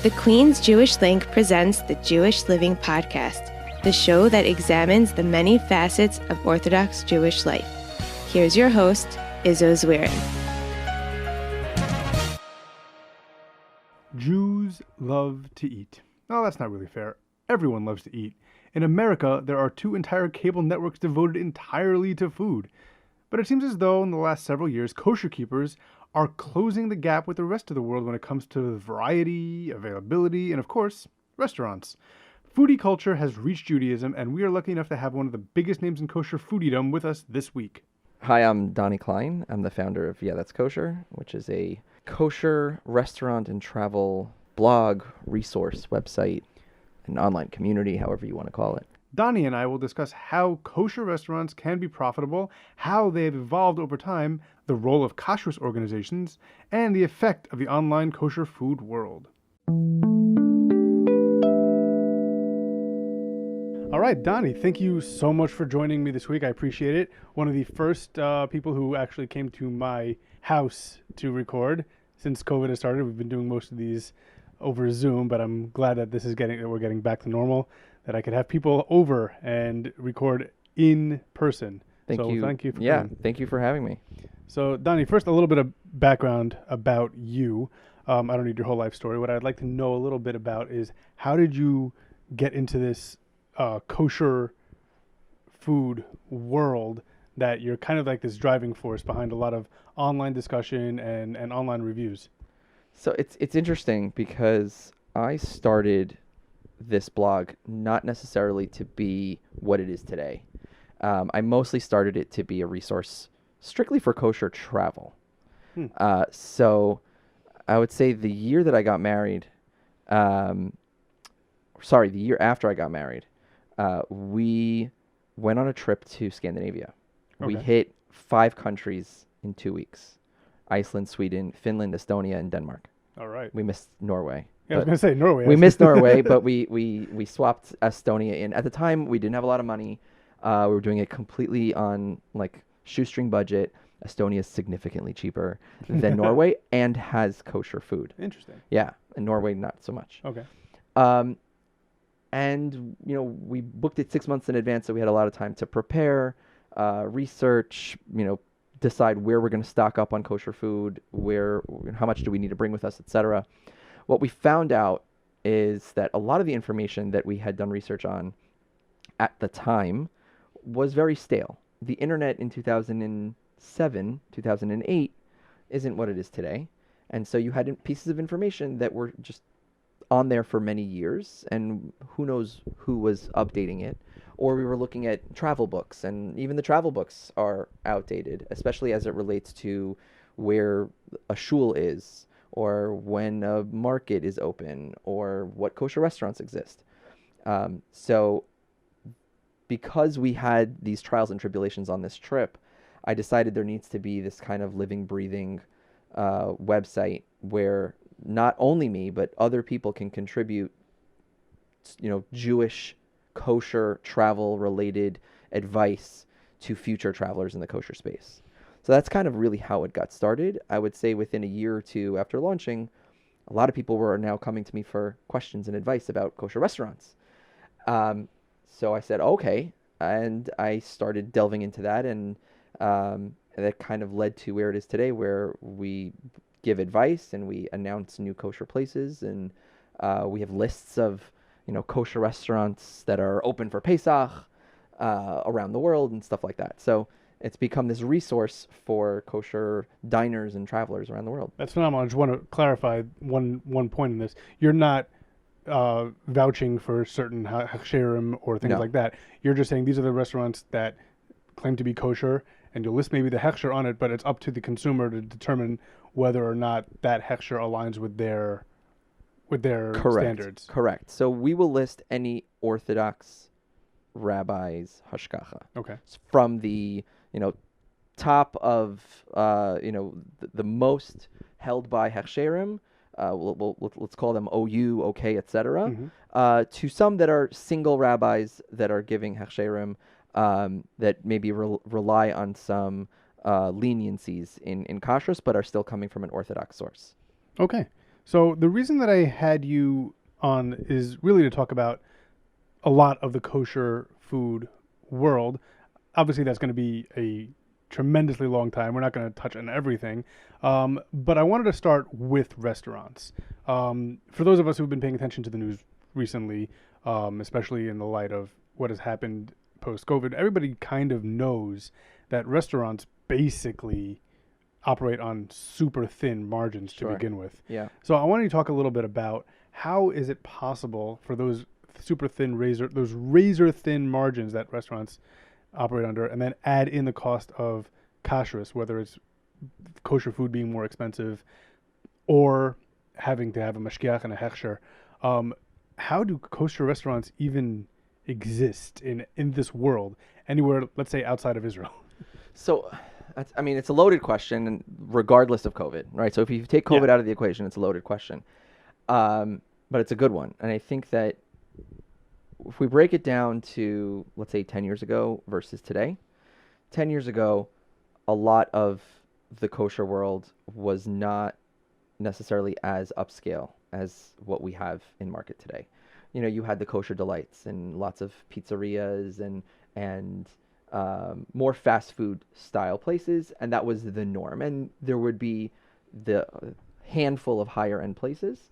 The Queen's Jewish Link presents the Jewish Living Podcast, the show that examines the many facets of Orthodox Jewish life. Here's your host, Izzo Zwirin. Jews love to eat. Oh, that's not really fair. Everyone loves to eat. In America, there are 2 entire cable networks devoted entirely to food. But it seems as though in the last several years, kosher keepers are closing the gap with the rest of the world when it comes to variety, availability, and of course, restaurants. Foodie culture has reached Judaism, and we are lucky enough to have one of the biggest names in kosher foodiedom with us this week. Hi, I'm Dani Klein. I'm the founder of Yeah, That's Kosher, which is a kosher restaurant and travel blog, resource, website, an online community, however you want to call it. Dani and I will discuss how kosher restaurants can be profitable, how they have evolved over time, the role of kashrus organizations, and the effect of the online kosher food world. All right, Dani, thank you so much for joining me this week. I appreciate it. One of the first people who actually came to my house to record since COVID has started. We've been doing most of these over Zoom, but I'm glad that we're getting back to normal, that I could have people over and record in person. Thank you for coming. Thank you for having me. So, Dani, first, a little bit of background about you. I don't need your whole life story. What I'd like to know a little bit about is, how did you get into this kosher food world that you're kind of like this driving force behind a lot of online discussion and online reviews? So it's interesting because I started this blog not necessarily to be what it is today. I mostly started it to be a resource strictly for kosher travel. So I would say the year that I got married, the year after I got married, we went on a trip to Scandinavia. Okay. We hit 5 countries in 2 weeks: Iceland, Sweden, Finland, Estonia, and Denmark. All right. We missed Norway. Yeah, I was going to say Norway. We missed Norway, but we swapped Estonia in. At the time, we didn't have a lot of money. We were doing it completely on like shoestring budget. Estonia is significantly cheaper than Norway and has kosher food. Interesting. Yeah, and Norway not so much. Okay. And we booked it 6 months in advance, so we had a lot of time to prepare, research, decide where we're going to stock up on kosher food, how much do we need to bring with us, etc. What we found out is that a lot of the information that we had done research on at the time was very stale. The internet in 2007, 2008 isn't what it is today. And so you had pieces of information that were just on there for many years, and who knows who was updating it. Or we were looking at travel books, and even the travel books are outdated, especially as it relates to where a shul is, or when a market is open, or what kosher restaurants exist. So because we had these trials and tribulations on this trip, I decided there needs to be this kind of living, breathing website where not only me, but other people can contribute, Jewish kosher travel related advice to future travelers in the kosher space. So that's kind of really how it got started. I would say within a year or two after launching, a lot of people were now coming to me for questions and advice about kosher restaurants. So I said, okay. And I started delving into that, and that kind of led to where it is today, where we give advice and we announce new kosher places, and we have lists of kosher restaurants that are open for Pesach around the world and stuff like that. So it's become this resource for kosher diners and travelers around the world. That's phenomenal. I just want to clarify one point in this. You're not vouching for certain hechsherim or things like that. You're just saying these are the restaurants that claim to be kosher, and you'll list maybe the hechsher on it, but it's up to the consumer to determine whether or not that hechsher aligns with their standards. Correct. So we will list any Orthodox rabbi's hashgacha. Okay. From the top of the most held by hechsherim, let's call them OU, OK, etc. To some that are single rabbis that are giving hechsherim that maybe rely on some leniencies in kashrus, but are still coming from an Orthodox source. Okay. So the reason that I had you on is really to talk about a lot of the kosher food world. Obviously, that's going to be a tremendously long time. We're not going to touch on everything. But I wanted to start with restaurants. For those of us who've been paying attention to the news recently, especially in the light of what has happened post-COVID, everybody kind of knows that restaurants basically operate on super thin margins to begin with. Yeah. So I wanted to talk a little bit about how is it possible for those razor thin margins that restaurants operate under, and then add in the cost of kashrus, whether it's kosher food being more expensive or having to have a mashgiach and a hechsher. How do kosher restaurants even exist in this world, anywhere, let's say, outside of Israel? So, it's a loaded question, regardless of COVID, right? So if you take COVID out of the equation, it's a loaded question. But it's a good one. And I think that if we break it down to, let's say, 10 years ago versus today, 10 years ago, a lot of the kosher world was not necessarily as upscale as what we have in market today. You had the kosher delights and lots of pizzerias and more fast food style places, and that was the norm. And there would be the handful of higher end places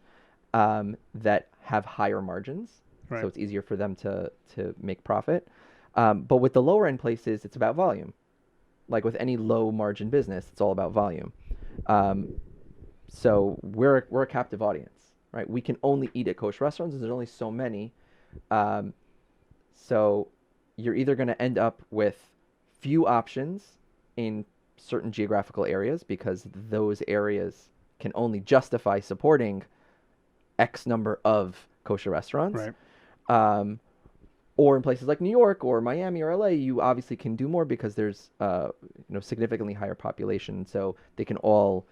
that have higher margins, so it's easier for them to make profit. But with the lower end places, it's about volume. Like with any low margin business, it's all about volume. So we're a captive audience, right? We can only eat at kosher restaurants, and there's only so many. So you're either going to end up with few options in certain geographical areas because those areas can only justify supporting X number of kosher restaurants. Right. Or in places like New York or Miami or LA, you obviously can do more because there's significantly higher population, so they can all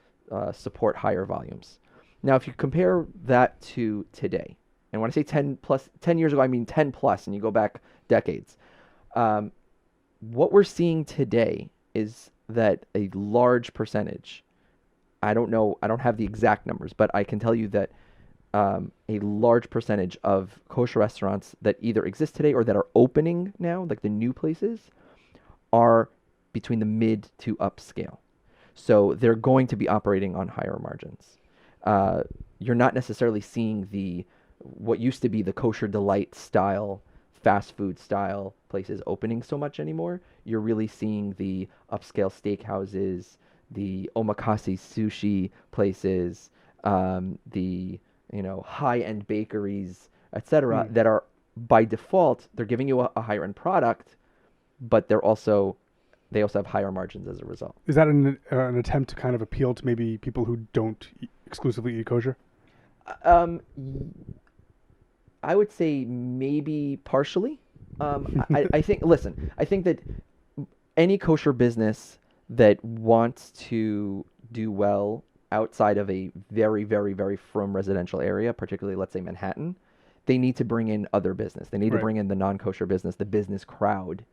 support higher volumes. Now, if you compare that to today, and when I say 10 years ago, I mean 10 plus, and you go back decades. What we're seeing today is that a large percentage, I don't have the exact numbers, but I can tell you that a large percentage of kosher restaurants that either exist today or that are opening now, like the new places, are between the mid to upscale. So they're going to be operating on higher margins. You're not necessarily seeing what used to be the kosher delight style, fast food style places opening so much anymore. You're really seeing the upscale steakhouses, the omakase sushi places, the high-end bakeries, etc., that are, by default, they're giving you a higher-end product, but they also have higher margins as a result. Is that an attempt to kind of appeal to maybe people who don't exclusively eat kosher? I would say maybe partially. I think that any kosher business that wants to do well outside of a very, very, very frum residential area, particularly, let's say, Manhattan, they need to bring in other business. They need to bring in the non-kosher business, the business crowd,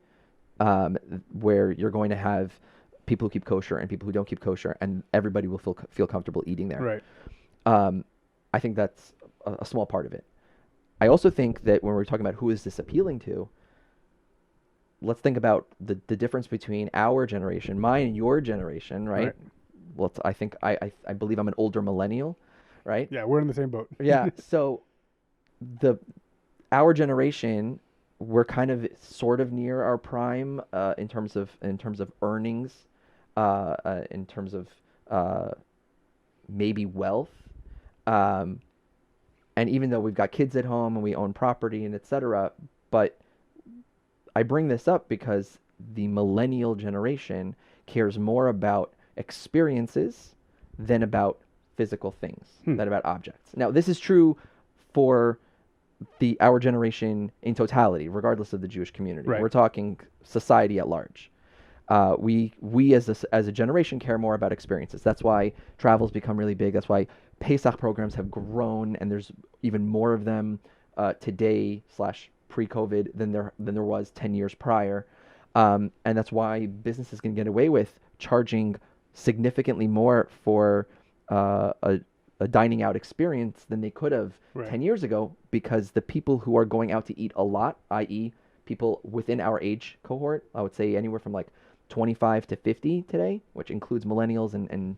where you're going to have people who keep kosher and people who don't keep kosher, and everybody will feel comfortable eating there. Right. I think that's a small part of it. I also think that when we're talking about who is this appealing to, let's think about the difference between our generation, mine and your generation, right? Well, I think I believe I'm an older millennial, right? Yeah, we're in the same boat. Yeah. So our generation, we're kind of sort of near our prime in terms of earnings, in terms of maybe wealth. And even though we've got kids at home and we own property and etc., but I bring this up because the millennial generation cares more about experiences than about physical things, than about objects. Now, this is true for our generation in totality, regardless of the Jewish community. Right. We're talking society at large. We as a generation care more about experiences. That's why travel's become really big. That's why Pesach programs have grown, and there's even more of them today / pre-COVID than there was 10 years prior. And that's why businesses can get away with charging significantly more for a a dining out experience than they could have Right. 10 years ago, because the people who are going out to eat a lot, i.e. people within our age cohort, I would say anywhere from like 25 to 50 today, which includes millennials and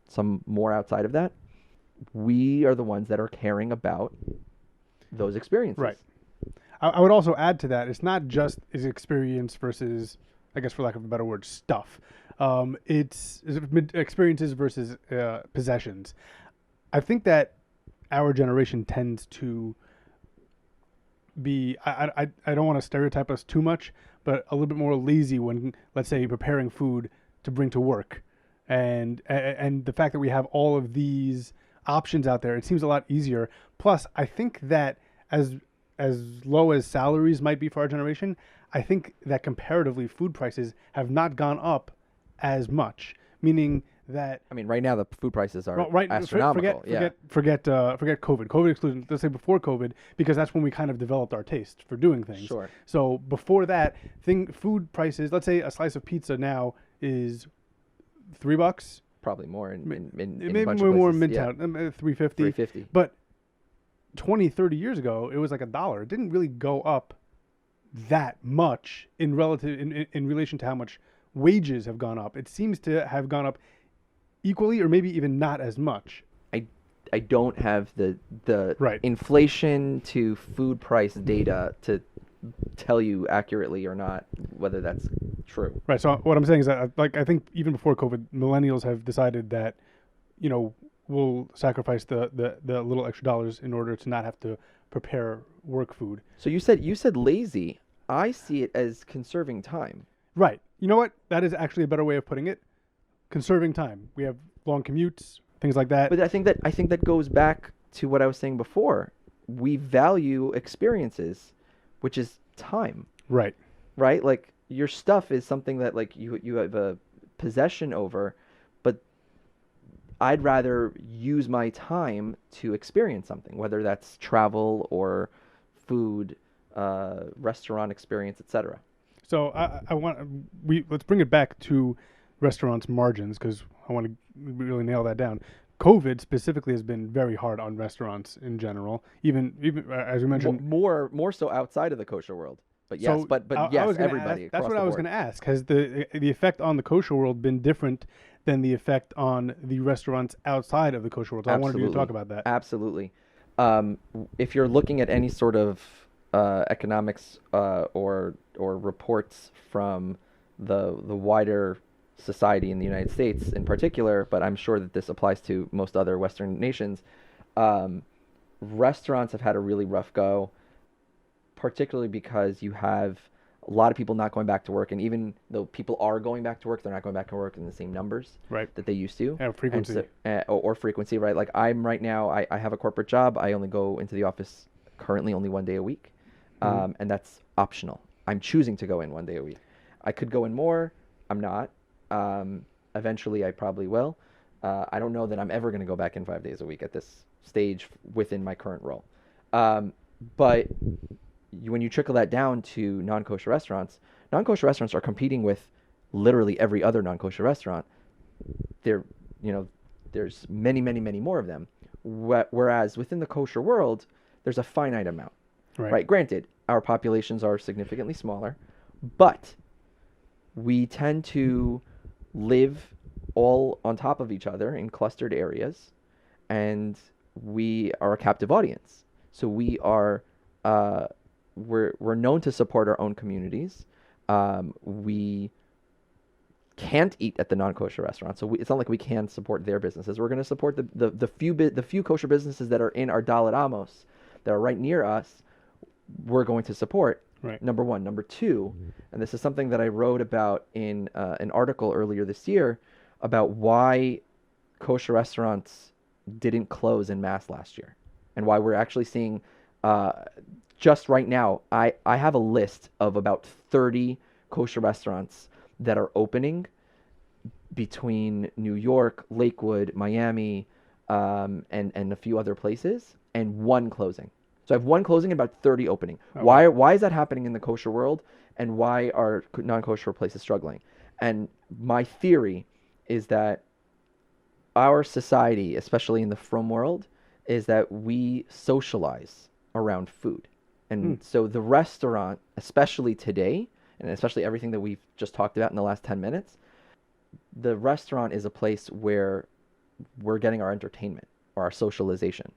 some more outside of that, we are the ones that are caring about those experiences. Right. I would also add to that, it's not just is experience versus, I guess for lack of a better word, stuff. It's experiences versus possessions. I think that our generation tends to be, I don't want to stereotype us too much, but a little bit more lazy when, let's say, preparing food to bring to work. And the fact that we have all of these options out there, it seems a lot easier. Plus, I think that as low as salaries might be for our generation, I think that comparatively food prices have not gone up as much. Meaning that, I mean, right now the food prices are well, right, astronomical. forget COVID. COVID exclusion. Let's say before COVID, because that's when we kind of developed our taste for doing things. Sure. So before that, food prices. Let's say a slice of pizza now is $3. Probably more in Maybe a bunch more of in places. Midtown, $3.50. $3.50. But 20, 30 years ago, it was like $1. It didn't really go up that much in relation to how much wages have gone up. It seems to have gone up equally, or maybe even not as much. I don't have the Right. inflation to food price data to tell you accurately or not whether that's true. Right. So what I'm saying is that, I think even before COVID, millennials have decided that, we'll sacrifice the little extra dollars in order to not have to prepare work food. So you said lazy. I see it as conserving time. Right. You know what? That is actually a better way of putting it. Conserving time. We have long commutes, things like that. But I think that goes back to what I was saying before. We value experiences, which is time. Right. Right? Like your stuff is something that like you have a possession over, but I'd rather use my time to experience something, whether that's travel or food, restaurant experience, etc. So let's bring it back to restaurants' margins, because I want to really nail that down. COVID specifically has been very hard on restaurants in general, even as we mentioned. More so outside of the kosher world, but yes, So but yes, everybody. That's what I I was going to ask. Has the effect on the kosher world been different than the effect on the restaurants outside of the kosher world? So I wanted you to talk about that. Absolutely. If you're looking at any sort of economics or reports from the wider society in the United States in particular, but I'm sure that this applies to most other Western nations, restaurants have had a really rough go, particularly because you have a lot of people not going back to work, and even though people are going back to work, they're not going back to work in the same numbers that they used to. Yeah, frequency. Or frequency, right? Like I'm right now, I have a corporate job. I only go into the office currently only one day a week, and that's optional. I'm choosing to go in one day a week. I could go in more. I'm not. Eventually, I probably will. I don't know that I'm ever going to go back in 5 days a week at this stage within my current role. But when you trickle that down to non-kosher restaurants are competing with literally every other non-kosher restaurant. There's many, many, many more of them. Whereas within the kosher world, there's a finite amount. Right? Granted, our populations are significantly smaller, but we tend to live all on top of each other in clustered areas, and we are a captive audience. So we are we're known to support our own communities. We can't eat at the non-kosher restaurants, so it's not like we can support their businesses. We're going to support the few kosher businesses that are in our Dalet Amos, that are right near us. We're going to support. Right. Number one. Number two, and this is something that I wrote about in an article earlier this year about why kosher restaurants didn't close en masse last year, and why we're actually seeing, just right now, I have a list of about 30 kosher restaurants that are opening between New York, Lakewood, Miami, and a few other places, and one closing. So I have one closing and about 30 opening. Oh, Why is that happening in the kosher world, and why are non-kosher places struggling? And my theory is that our society, especially in the frum world, is that we socialize around food. And so the restaurant, especially today, and especially everything that we've just talked about in the last 10 minutes, the restaurant is a place where we're getting our entertainment or our socialization.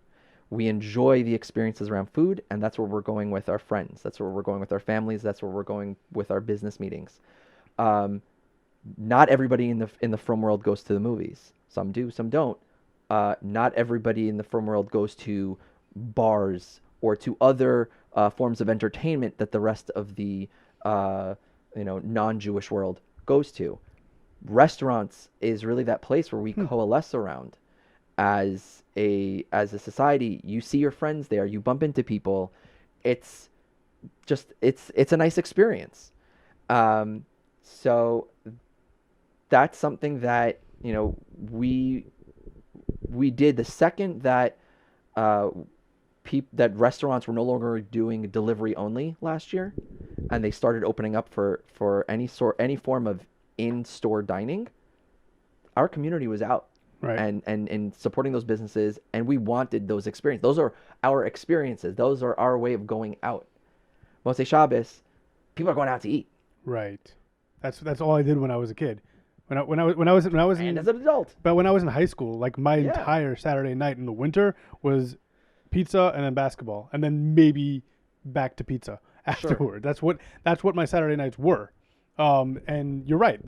We enjoy the experiences around food, and that's where we're going with our friends. That's where we're going with our families. That's where we're going with our business meetings. Not everybody in the frum world goes to the movies. Some do, some don't. Not everybody in the frum world goes to bars or to other forms of entertainment that the rest of the non-Jewish world goes to. Restaurants is really that place where we coalesce around as a society. You see your friends there, you bump into people. It's a nice experience. So that's something that we did the second that that restaurants were no longer doing delivery only last year, and they started opening up for any form of in-store dining. Our community was out, right, and supporting those businesses, and we wanted those experiences. Those are our experiences. Those are our way of going out. Motzei Shabbos, people are going out to eat. right. That's all I did when I was a kid. When I was And as an adult. But when I was in high school, like my entire Saturday night in the winter was pizza and then basketball, and then maybe back to pizza afterward. Sure. That's what my Saturday nights were. And you're right.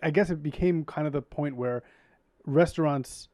I guess it became kind of the point where restaurants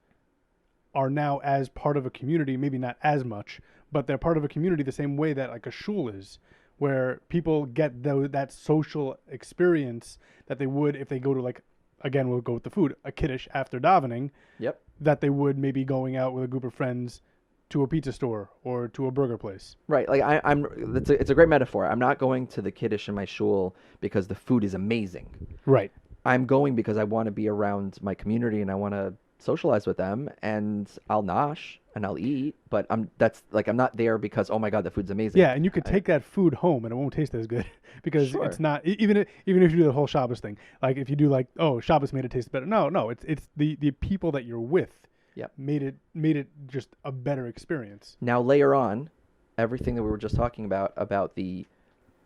are now as part of a community, maybe not as much, but they're part of a community the same way that like a shul is, where people get that social experience that they would if they go to, like, again, we'll go with the food, a kiddush after davening. Yep. That they would maybe going out with a group of friends to a pizza store or to a burger place. Right. Like it's a great metaphor. I'm not going to the kiddush in my shul because the food is amazing. Right. I'm going because I want to be around my community and I want to socialize with them, and I'll nosh and I'll eat, but I'm not there because, oh my God, the food's amazing. Yeah, and you could take that food home and it won't taste as good because it's not, even if you do the whole Shabbos thing. Like if you do like, oh, Shabbos made it taste better. No, it's the people that you're with. Yep. Made it just a better experience. Now layer on everything that we were just talking about the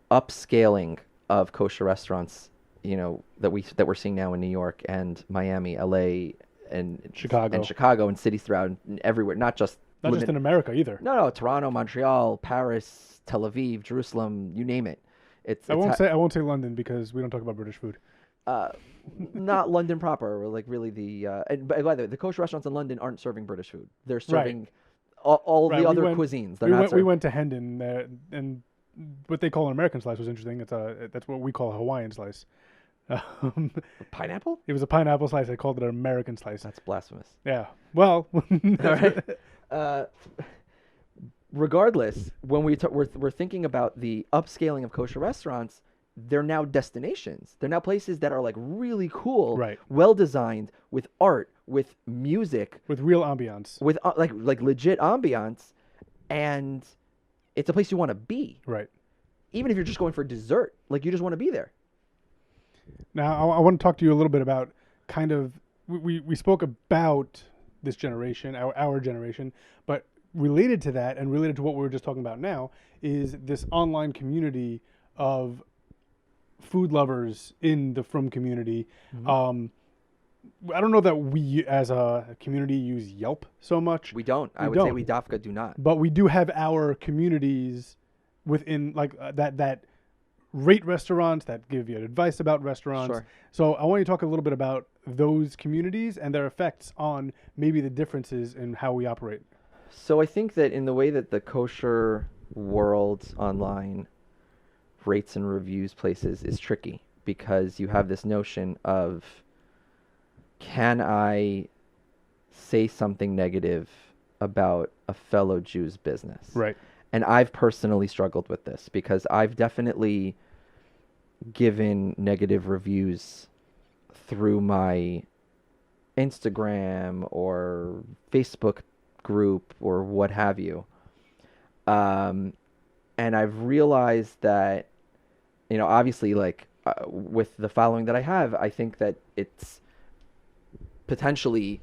upscaling of kosher restaurants, that we're seeing now in New York and Miami, LA, and Chicago and cities throughout and everywhere, not just in America either. No, Toronto, Montreal, Paris, Tel Aviv, Jerusalem, you name it. I won't say London because we don't talk about British food. Not London proper, like really and by the way, the kosher restaurants in London aren't serving British food. They're serving all the other cuisines. We went to Hendon, and what they call an American slice was interesting. That's what we call a Hawaiian slice. Pineapple? It was a pineapple slice. I called it an American slice. That's blasphemous. Yeah. Well. All right. Regardless, when we're thinking about the upscaling of kosher restaurants, they're now destinations. They're now places that are like really cool, right, well designed, with art, with music, with real ambiance, with like legit ambiance, and it's a place you want to be. Right. Even if you're just going for dessert, like you just want to be there. Now, I want to talk to you a little bit about kind of, we spoke about this generation, our generation, but related to that and related to what we were just talking about now is this online community of food lovers in the frum community. Mm-hmm. I don't know that we as a community use Yelp so much. We don't. I would say we dafka do not. But we do have our communities within like that rate restaurants, that give you advice about restaurants. Sure. So I want you to talk a little bit about those communities and their effects on maybe the differences in how we operate. So I think that in the way that the kosher world online rates and reviews places is tricky, because you have this notion of, can I say something negative about a fellow Jew's business? Right. And I've personally struggled with this because I've definitely given negative reviews through my Instagram or Facebook group or what have you. And I've realized that, obviously, like with the following that I have, I think that potentially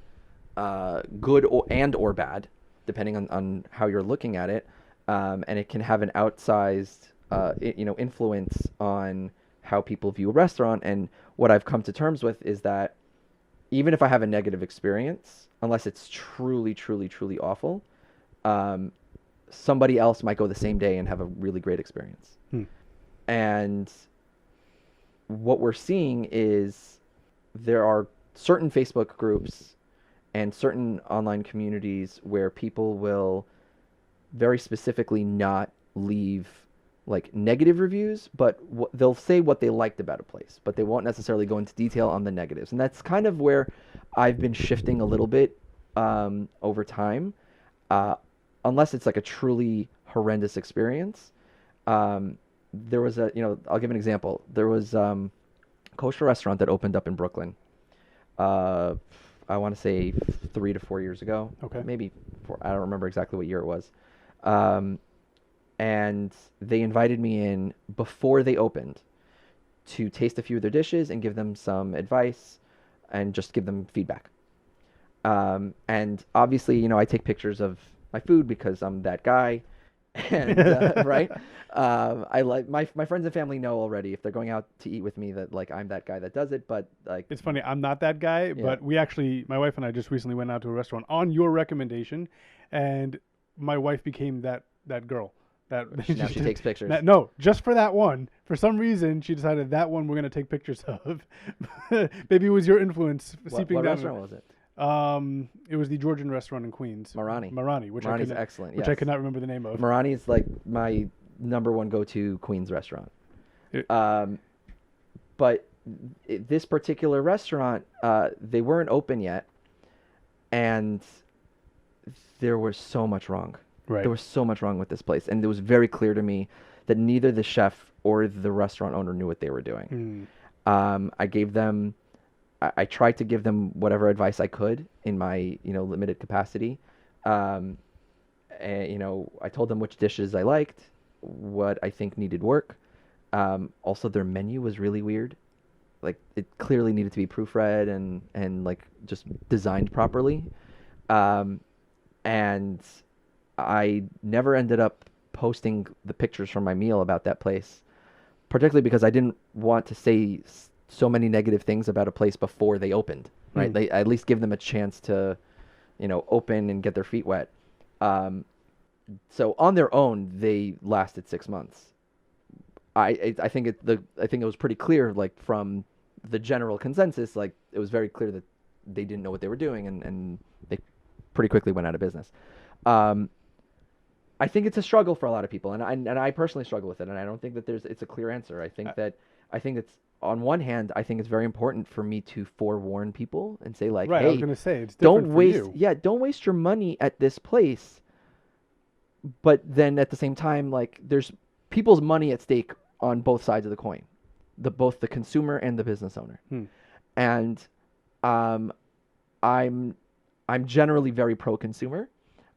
good or bad, depending on how you're looking at it, and it can have an outsized influence on how people view a restaurant. And what I've come to terms with is that even if I have a negative experience, unless it's truly, truly, truly awful, somebody else might go the same day and have a really great experience. And what we're seeing is there are certain Facebook groups and certain online communities where people will very specifically not leave like negative reviews, but they'll say what they liked about a place, but they won't necessarily go into detail on the negatives. And that's kind of where I've been shifting a little bit over time, unless it's like a truly horrendous experience. There was I'll give an example. There was a kosher restaurant that opened up in Brooklyn. I want to say 3 to 4 years ago. Okay. Maybe 4. I don't remember exactly what year it was. And they invited me in before they opened to taste a few of their dishes and give them some advice and just give them feedback. And obviously, I take pictures of my food because I'm that guy. And right, I like my friends and family know already if they're going out to eat with me that like I'm that guy that does it. But like, it's funny, I'm not that guy, but we actually, my wife and I just recently went out to a restaurant on your recommendation, and my wife became that girl. Now she takes pictures. No, just for that one. For some reason, she decided that one we're going to take pictures of. Maybe it was your influence seeping what down. restaurant was it? It was the Georgian restaurant in Queens. Marani, which Marani's excellent. Which yes. I could not remember the name of. Marani is like my number one go-to Queens restaurant. But this particular restaurant, they weren't open yet, and there was so much wrong. Right. There was so much wrong with this place, and it was very clear to me that neither the chef or the restaurant owner knew what they were doing. I tried to give them whatever advice I could in my limited capacity. And, I told them which dishes I liked, what I think needed work. Also, their menu was really weird. Like, it clearly needed to be proofread and like just designed properly. And I never ended up posting the pictures from my meal about that place, particularly because I didn't want to say so many negative things about a place before they opened, right? They at least give them a chance to, open and get their feet wet. So on their own, they lasted 6 months. I think it was pretty clear, like from the general consensus, like it was very clear that they didn't know what they were doing, and they pretty quickly went out of business. I think it's a struggle for a lot of people, and I personally struggle with it, and I don't think that it's a clear answer. I think it's on one hand, I think it's very important for me to forewarn people and say like, right, hey, I was going to say it's different for you. Don't waste your money at this place. But then at the same time, like there's people's money at stake on both sides of the coin, both the consumer and the business owner. And I'm generally very pro-consumer,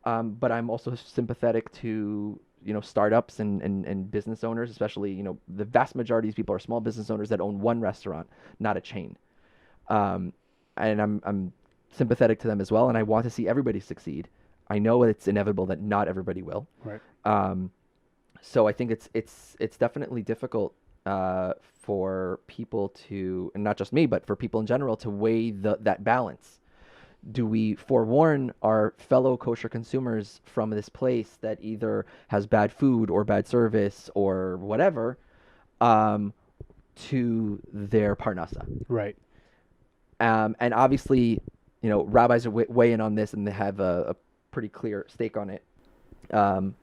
but I'm also sympathetic to startups and business owners, especially the vast majority of these people are small business owners that own one restaurant, not a chain. And I'm sympathetic to them as well, and I want to see everybody succeed. I know it's inevitable that not everybody will. Right. So I think it's definitely difficult for people to, and not just me, but for people in general, to weigh that balance. Do we forewarn our fellow kosher consumers from this place that either has bad food or bad service or whatever to their parnassa? Right. And obviously, rabbis are weigh in on this, and they have a pretty clear stake on it. I'm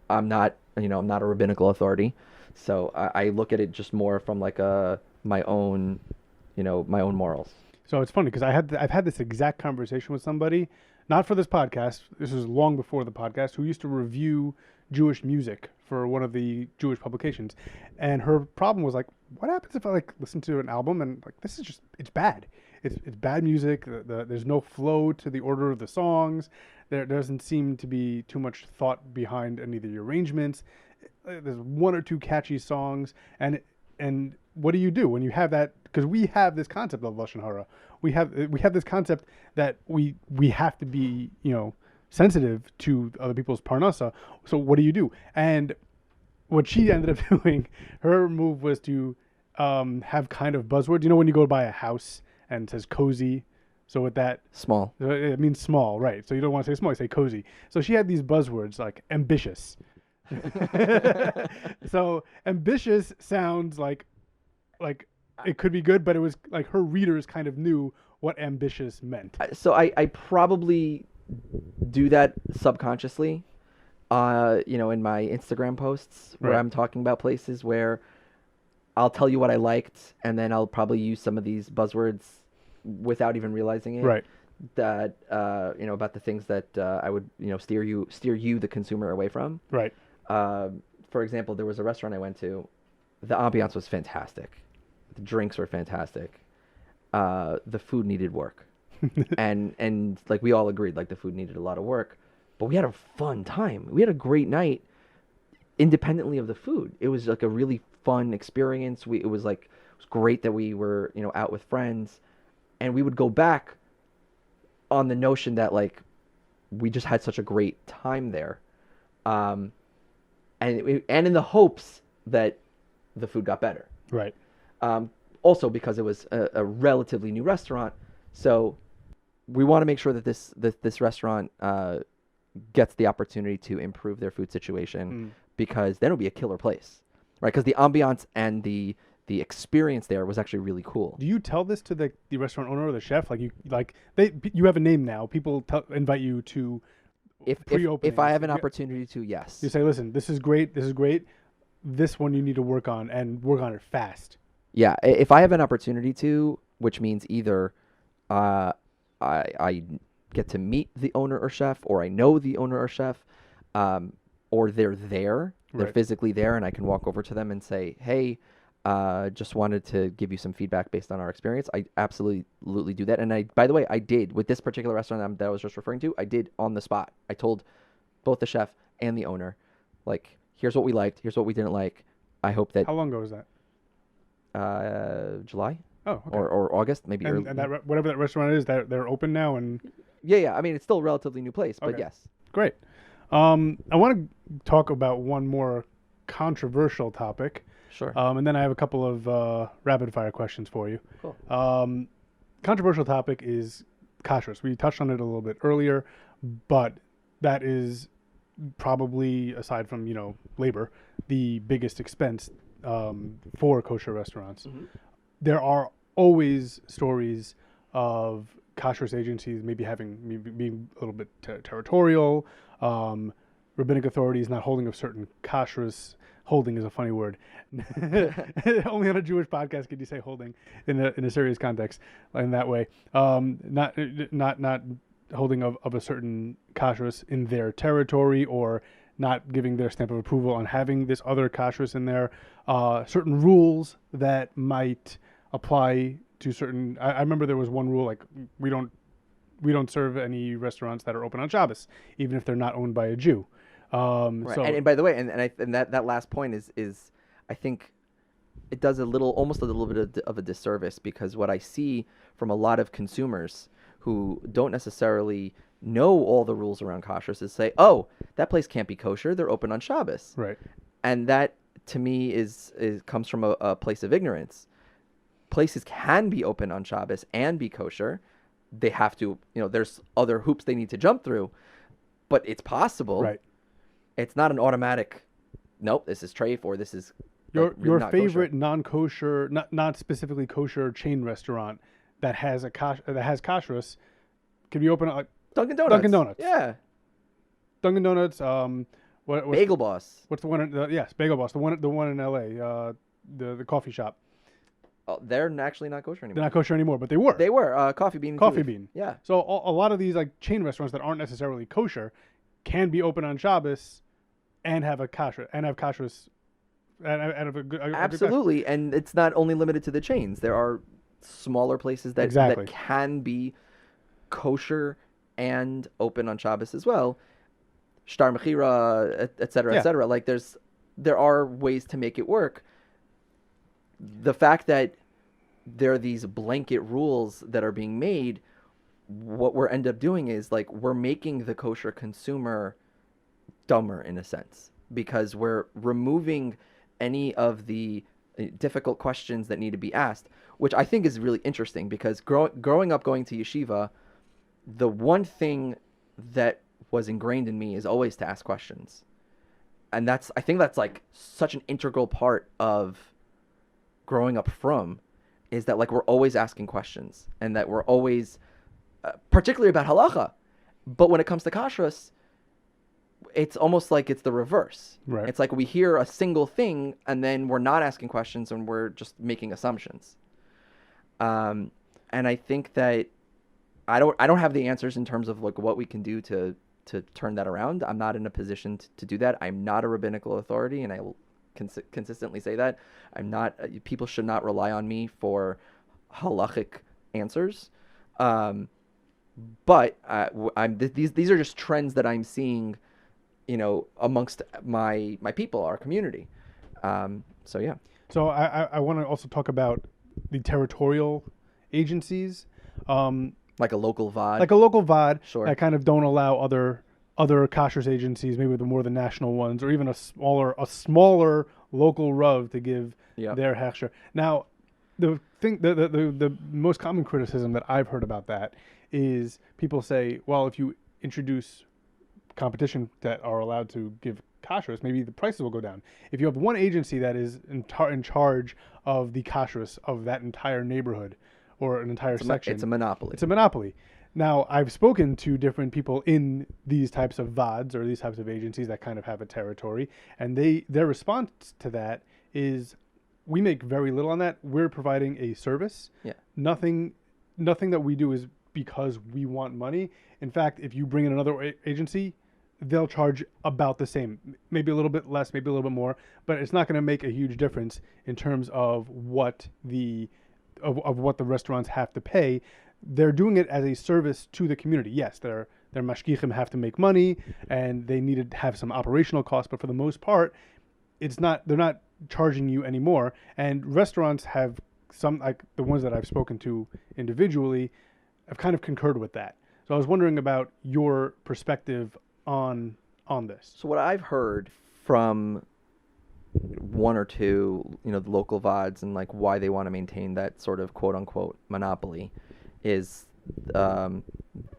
not a rabbinical authority, so I look at it just more from like my own morals. So it's funny because I've had this exact conversation with somebody, not for this podcast. This was long before the podcast, who used to review Jewish music for one of the Jewish publications, and her problem was like, what happens if I like listen to an album and like this is just it's bad. It's bad music. There's no flow to the order of the songs. There doesn't seem to be too much thought behind any of the arrangements. There's one or two catchy songs, and And what do you do when you have that? Because we have this concept of lashon hara. We have this concept that we have to be, sensitive to other people's parnasa. So what do you do? And what she ended up doing, her move was to have kind of buzzwords. When you go to buy a house and it says cozy. So with that, Small. it means small, right? So you don't want to say small, you say cozy. So she had these buzzwords like ambitious. So ambitious sounds like it could be good, but it was like her readers kind of knew what ambitious meant. So I probably do that subconsciously, in my Instagram posts where Right. I'm talking about places where I'll tell you what I liked, and then I'll probably use some of these buzzwords without even realizing it. Right. That about the things that I would steer you the consumer away from. Right. For example, there was a restaurant I went to. The ambiance was fantastic. The drinks were fantastic. The food needed work, and like we all agreed, like the food needed a lot of work, but we had a fun time. We had a great night, independently of the food. It was like a really fun experience. It was great that we were out with friends, and we would go back on the notion that like we just had such a great time there, and in the hopes that the food got better. Right. Also because it was a relatively new restaurant, so we want to make sure that this restaurant gets the opportunity to improve their food situation, because then it'll be a killer place, right? Because the ambiance and the experience there was actually really cool. Do you tell this to the restaurant owner or the chef? You have a name now. People invite you to If I have an opportunity to, yes. You say, listen, this is great. This is great. This one you need to work on, and work on it fast. Yeah, if I have an opportunity to, which means either I get to meet the owner or chef, or I know the owner or chef, or they're there, they're Right. physically there, and I can walk over to them and say, hey, just wanted to give you some feedback based on our experience. I absolutely do that. And by the way, I did with this particular restaurant that I was just referring to. I did on the spot. I told both the chef and the owner, like, here's what we liked, here's what we didn't like. I hope that How long ago was that? July Oh, okay. or August, maybe. And that whatever that restaurant is, they're open now, and Yeah. I mean, it's still a relatively new place, but Okay. yes. great. I want to talk about one more controversial topic, Sure. and then I have a couple of rapid fire questions for you. Cool. Controversial topic is kashrus. We touched on it a little bit earlier, but that is probably, aside from labor, the biggest expense for kosher restaurants. Mm-hmm. There are always stories of kashrus agencies maybe being a little bit territorial, rabbinic authorities not holding of certain kashrus. Holding is a funny word. Only on a Jewish podcast could you say holding in a serious context in that way. Not holding of a certain kashrus in their territory, or not giving their stamp of approval on having this other kashrus in there. Certain rules that might apply to certain. I remember there was one rule, like we don't serve any restaurants that are open on Shabbos, even if they're not owned by a Jew. Right. So And by the way, and that last point is I think it does almost a little bit of a disservice, because what I see from a lot of consumers who don't necessarily know all the rules around kashrus is say, oh, that place can't be kosher, they're open on Shabbos. right. And that to me is comes from a place of ignorance. Places can be open on Shabbos and be kosher. They have to, there's other hoops they need to jump through, but it's possible. Right. It's not an automatic, nope, this is treif, or this is Your not favorite kosher. non-kosher, not specifically kosher chain restaurant that has kashrus can be open at Dunkin' Donuts. Dunkin' Donuts. Yeah. Dunkin' Donuts. Bagel Boss. What's the one? Yes, Bagel Boss. The one in L.A. The coffee shop. Oh, they're actually not kosher anymore. They're not kosher anymore, but they were. They were Coffee Bean. and Coffee Tea Leaf. Bean. Yeah. So a lot of these like chain restaurants that aren't necessarily kosher can be open on Shabbos and have kashrus and have a good Absolutely, and it's not only limited to the chains. There are smaller places that Exactly. that can be kosher and open on Shabbos as well. Shtar Mechira, et cetera, et Yeah. cetera. Like there are ways to make it work. the fact that there are these blanket rules that are being made, what we're end up doing is like we're making the kosher consumer dumber in a sense, because we're removing any of the difficult questions that need to be asked, which I think is really interesting because growing up going to yeshiva, the one thing that was ingrained in me is always to ask questions. And I think that's like such an integral part of growing up from, is that like we're always asking questions and that we're always, particularly about halacha. But when it comes to kashrus, it's almost like it's the reverse. Right. It's like we hear a single thing and then we're not asking questions and we're just making assumptions. And I think that I don't have the answers in terms of like what we can do to turn that around. I'm not in a position to do that. I'm not a rabbinical authority, and I will consistently say that. I'm not. People should not rely on me for halachic answers. But these are just trends that I'm seeing, amongst my people, our community. So yeah. So I want to also talk about the territorial agencies. Like a local VOD. Like a local VOD Sure. that kind of don't allow other kashrus agencies, maybe the national ones, or even a smaller local Rav to give their hechsher. Now, the most common criticism that I've heard about that is people say, well, if you introduce competition that are allowed to give kashrus, maybe the prices will go down. If you have one agency that is in charge of the kashrus of that entire neighborhood or an entire section, it's a monopoly. It's a monopoly. Now, I've spoken to different people in these types of VODs or these types of agencies that kind of have a territory, and their response to that is, we make very little on that. We're providing a service. Yeah. Nothing that we do is because we want money. In fact, if you bring in another agency, they'll charge about the same, maybe a little bit less, maybe a little bit more, but it's not going to make a huge difference in terms of what the restaurants have to pay. They're doing it as a service to the community. Yes, their mashgichim have to make money and they need to have some operational costs, but for the most part, they're not charging you anymore. And restaurants have some, like the ones that I've spoken to individually, have kind of concurred with that. So I was wondering about your perspective on this. So what I've heard from one or two, the local VODs and like why they want to maintain that sort of quote unquote monopoly is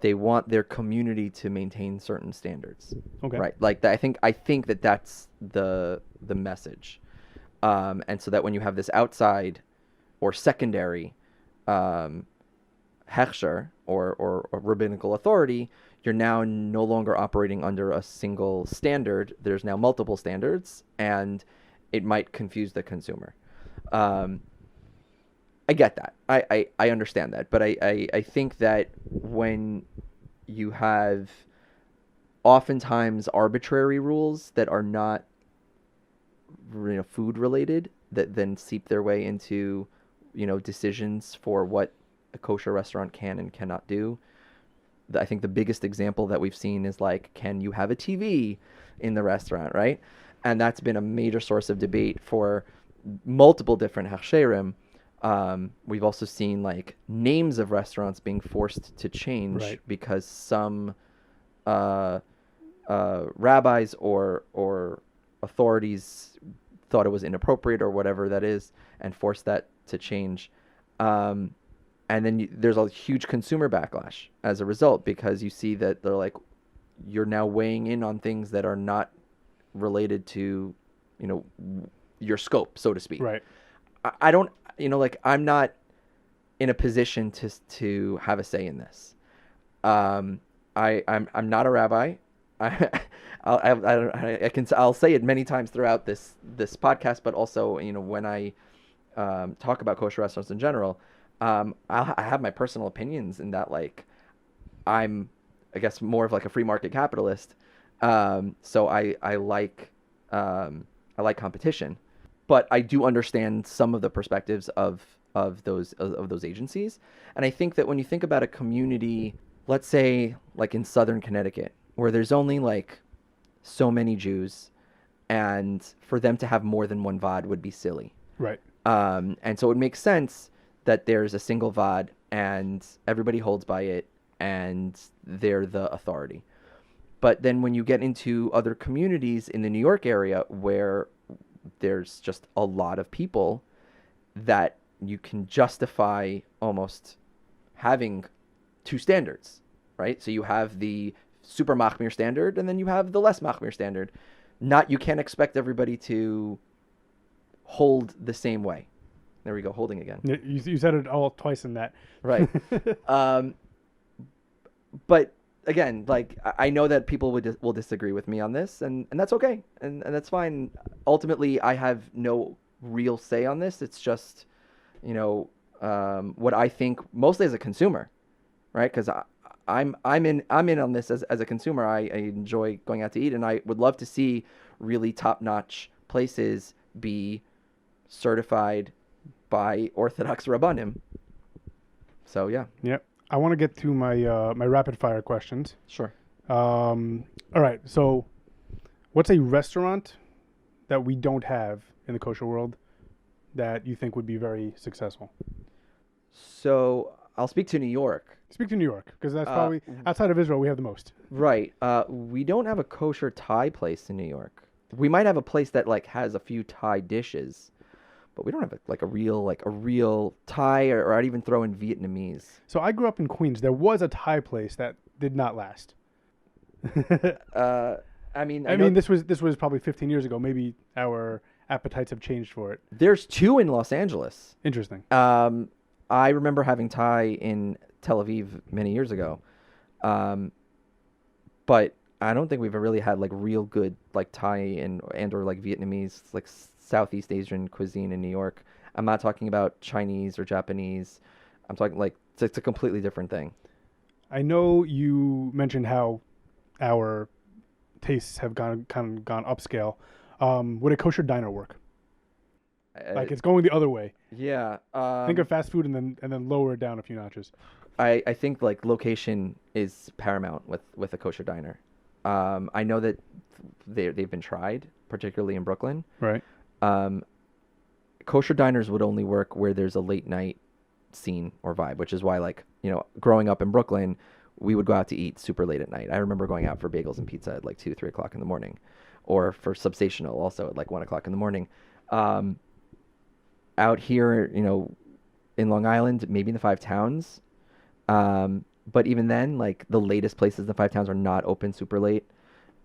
they want their community to maintain certain standards. Okay. Right. Like I think that that's the message. And so that when you have this outside or secondary hechsher or rabbinical authority, you're now no longer operating under a single standard. There's now multiple standards, and it might confuse the consumer. I get that. I understand that. But I think that when you have oftentimes arbitrary rules that are not food related, that then seep their way into decisions for what a kosher restaurant can and cannot do. I think the biggest example that we've seen is like, can you have a TV in the restaurant, right? And that's been a major source of debate for multiple different hechsherim. We've also seen like names of restaurants being forced to change, right, because some rabbis or authorities thought it was inappropriate or whatever that is, and forced that to change. And then there's a huge consumer backlash as a result, because you see that they're like, you're now weighing in on things that are not related to, your scope, so to speak. Right. I don't, I'm not in a position to have a say in this. I'm not a rabbi. I'll say it many times throughout this podcast, but also, when I talk about kosher restaurants in general, I have my personal opinions in that, like, I'm, I guess, more of like a free market capitalist. So I like competition, but I do understand some of the perspectives of those agencies. And I think that when you think about a community, let's say like in Southern Connecticut, where there's only like so many Jews, and for them to have more than one VOD would be silly. Right. And so it makes sense that there's a single VOD and everybody holds by it and they're the authority. But then when you get into other communities in the New York area where there's just a lot of people, that you can justify almost having two standards, right? So you have the super machmir standard and then you have the less machmir standard. You can't expect everybody to hold the same way. There we go, holding again. You said it all twice in that. Right. But again, like I know that people will disagree with me on this, and that's okay, and that's fine. Ultimately, I have no real say on this. It's just, what I think mostly as a consumer, right? Because I'm in on this as a consumer. I enjoy going out to eat, and I would love to see really top-notch places be certified by Orthodox Rabbanim. So yeah. Yep. I want to get to my my rapid fire questions. Sure. All right. So, what's a restaurant that we don't have in the kosher world that you think would be very successful? So I'll speak to New York. Speak to New York, because that's probably outside of Israel we have the most. Right. We don't have a kosher Thai place in New York. We might have a place that like has a few Thai dishes, but we don't have a real Thai, or I'd even throw in Vietnamese. So I grew up in Queens. There was a Thai place that did not last. I mean, this was probably 15 years ago. Maybe our appetites have changed for it. There's two in Los Angeles. Interesting. I remember having Thai in Tel Aviv many years ago, but I don't think we've really had like real good like Thai and or like Vietnamese, like Southeast Asian cuisine in New York. I'm not talking about Chinese or Japanese. I'm talking like it's a completely different thing. I know you mentioned how our tastes have gone upscale. Would a kosher diner work? Like it's going the other way. Yeah. Think of fast food and then lower it down a few notches. I think like location is paramount with a kosher diner. I know that they've been tried, particularly in Brooklyn. Right. Kosher diners would only work where there's a late night scene or vibe, which is why growing up in Brooklyn, we would go out to eat super late at night. I remember going out for bagels and pizza at like 2, 3 o'clock in the morning, or for substational also at like 1 o'clock in the morning. Out here, in Long Island, maybe in the Five Towns. But even then, like the latest places in the Five Towns are not open super late.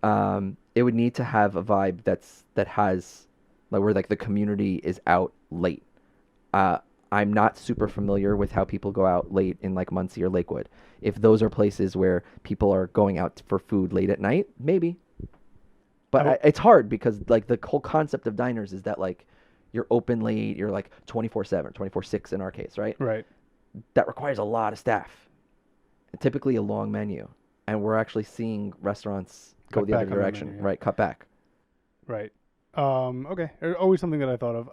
It would need to have a vibe that has like where like the community is out late. I'm not super familiar with how people go out late in like Muncie or Lakewood. If those are places where people are going out for food late at night, maybe. But it's hard because like the whole concept of diners is that like you're open late, you're like 24/7, 24/6 in our case, right? Right. That requires a lot of staff. Typically a long menu, and we're actually seeing restaurants go the other direction, menu, yeah. Right? Cut back. Right. Okay. Always something that I thought of.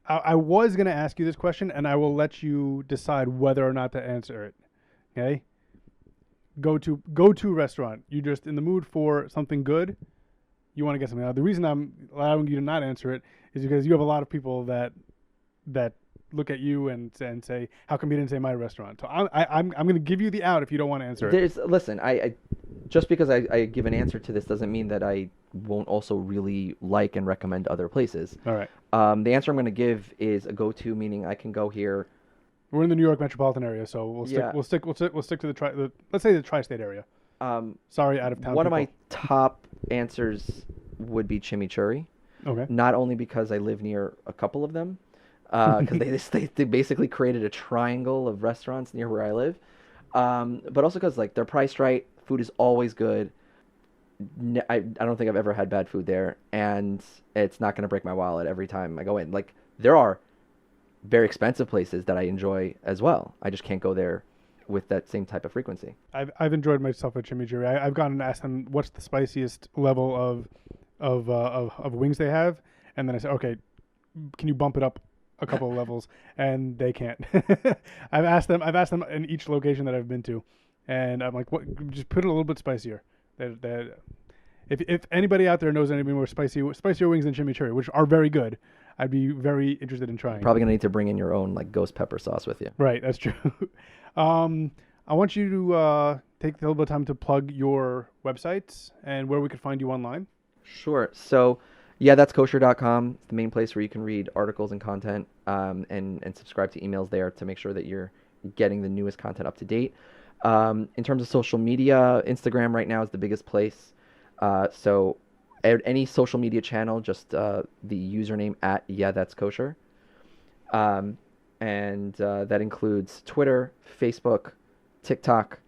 I was going to ask you this question, and I will let you decide whether or not to answer it. Okay? Go to restaurant. You just in the mood for something good. You want to get something out. The reason I'm allowing you to not answer it is because you have a lot of people that look at you and say, how come you didn't say my restaurant? So I'm going to give you the out if you don't want to answer it. Listen, I just because I give an answer to this doesn't mean that I won't also really like and recommend other places. All right. The answer I'm going to give is a go-to, meaning I can go here. We're in the New York metropolitan area, so we'll stick to the let's say the tri-state area. Sorry, out of town. One of my top answers would be chimichurri. Okay. Not only because I live near a couple of them, because they basically created a triangle of restaurants near where I live, but also because like they're priced right, food is always good. I don't think I've ever had bad food there, and it's not going to break my wallet every time I go in. Like there are very expensive places that I enjoy as well. I just can't go there with that same type of frequency. I've enjoyed myself at chimichurri. I've gone and asked them what's the spiciest level of wings they have, and then I said, okay, can you bump it up a couple of levels? And they can't. I've asked them in each location that I've been to, and I'm like, what? Just put it a little bit spicier. If anybody out there knows any more spicier wings than chimichurri, which are very good, I'd be very interested in trying. Probably gonna need to bring in your own like ghost pepper sauce with you. Right, that's true. I want you to take a little bit of time to plug your websites and where we could find you online. Sure. So, yeah, that's kosher.com. It's the main place where you can read articles and content, and subscribe to emails there to make sure that you're getting the newest content up to date. In terms of social media, Instagram right now is the biggest place. So at any social media channel, just the username at that's kosher. And that includes Twitter, Facebook, TikTok,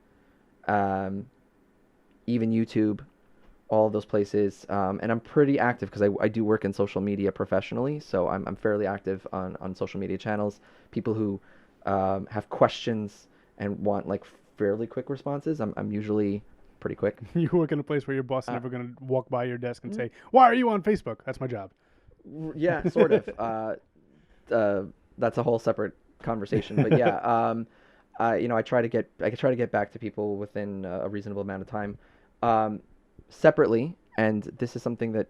even YouTube, all of those places. And I'm pretty active because I do work in social media professionally. So I'm fairly active on social media channels. People who have questions and want like fairly quick responses, I'm usually pretty quick. You work in a place where your boss is never going to walk by your desk and say, "Why are you on Facebook?" That's my job. Yeah, sort of. That's a whole separate conversation. But yeah, I try to get back to people within a reasonable amount of time. Separately, and this is something that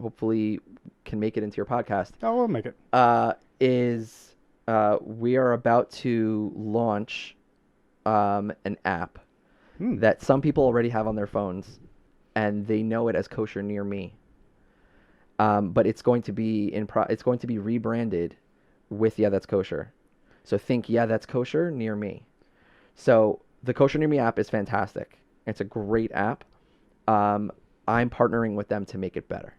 hopefully can make it into your podcast. Oh, we'll make it. We are about to launch an app that some people already have on their phones, and they know it as Kosher Near Me. But it's going to be rebranded with That's Kosher. So think That's Kosher Near Me. So the Kosher Near Me app is fantastic. It's a great app. I'm partnering with them to make it better.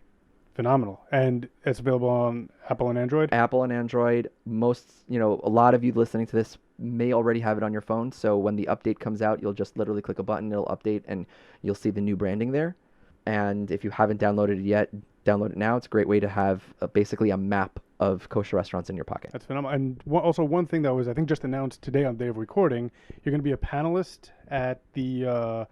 Phenomenal. And it's available on Apple and Android? Apple and Android. A lot of you listening to this may already have it on your phone. So when the update comes out, you'll just literally click a button, it'll update, and you'll see the new branding there. And if you haven't downloaded it yet, download it now. It's a great way to have basically a map of kosher restaurants in your pocket. That's phenomenal. And also one thing that was, I think, just announced today on the day of recording, you're going to be a panelist at the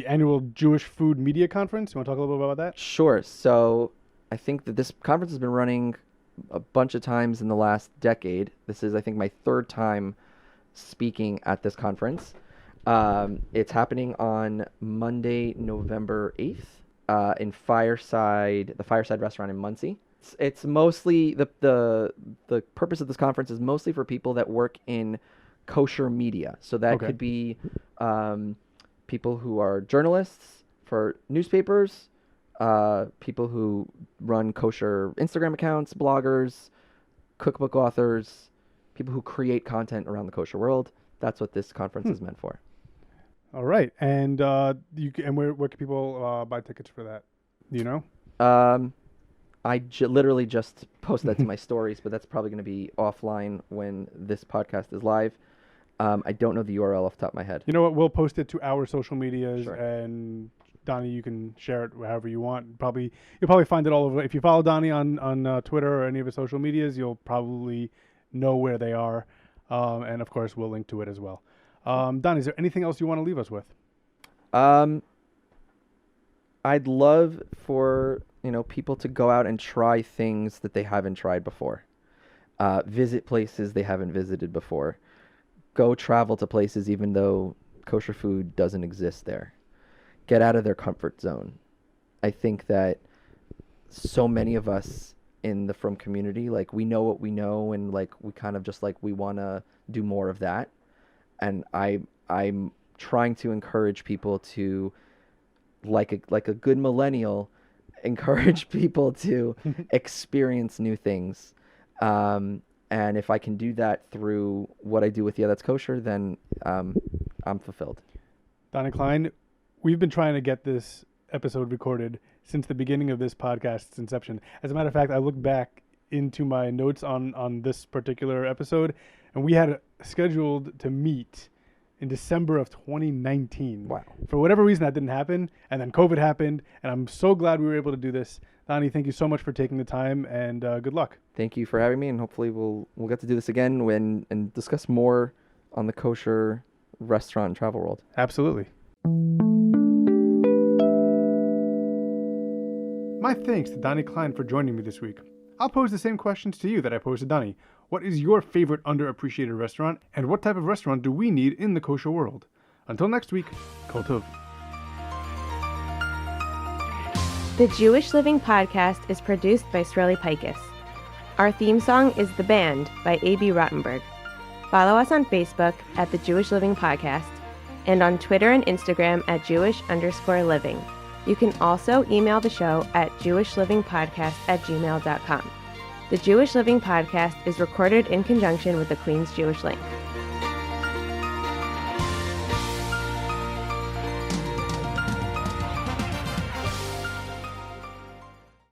annual Jewish Food Media Conference. You want to talk a little bit about that? Sure. So I think that this conference has been running a bunch of times in the last decade. This is, I think, my third time speaking at this conference. It's happening on Monday, November 8th, in the Fireside Restaurant in Muncie. It's mostly the purpose of this conference is mostly for people that work in kosher media. So that could be people who are journalists for newspapers, people who run kosher Instagram accounts, bloggers, cookbook authors, people who create content around the kosher world. That's what this conference is meant for. All right. And where can people buy tickets for that? Do you know? I literally just posted that to my stories, but that's probably going to be offline when this podcast is live. I don't know the URL off the top of my head. You know what? We'll post it to our social medias, Sure. And Dani, you can share it however you want. You'll probably find it all over. If you follow Dani on Twitter or any of his social medias, you'll probably know where they are. And of course, we'll link to it as well. Dani, is there anything else you want to leave us with? I'd love for people to go out and try things that they haven't tried before. Visit places they haven't visited before. Go travel to places even though kosher food doesn't exist there. Get out of their comfort zone. I think that so many of us in the Frum community, like, we know what we know, and like we kind of just like we want to do more of that. And I'm trying to encourage people to, like a good millennial, encourage people to experience new things. And if I can do that through what I do with That's Kosher, then I'm fulfilled. Dani Klein, we've been trying to get this episode recorded since the beginning of this podcast's inception. As a matter of fact, I looked back into my notes on this particular episode, and we had scheduled to meet in December of 2019. Wow. For whatever reason, that didn't happen, and then COVID happened, and I'm so glad we were able to do this. Dani, thank you so much for taking the time, and good luck. Thank you for having me, and hopefully we'll get to do this again and discuss more on the kosher restaurant and travel world. Absolutely. My thanks to Dani Klein for joining me this week. I'll pose the same questions to you that I posed to Dani. What is your favorite underappreciated restaurant, and what type of restaurant do we need in the kosher world? Until next week, Kol Tov. The Jewish Living Podcast is produced by Sreli Picus. Our theme song is The Band by A.B. Rottenberg. Follow us on Facebook at The Jewish Living Podcast and on Twitter and Instagram at Jewish_living. You can also email the show at jewishlivingpodcast@gmail.com. The Jewish Living Podcast is recorded in conjunction with the Queen's Jewish Link.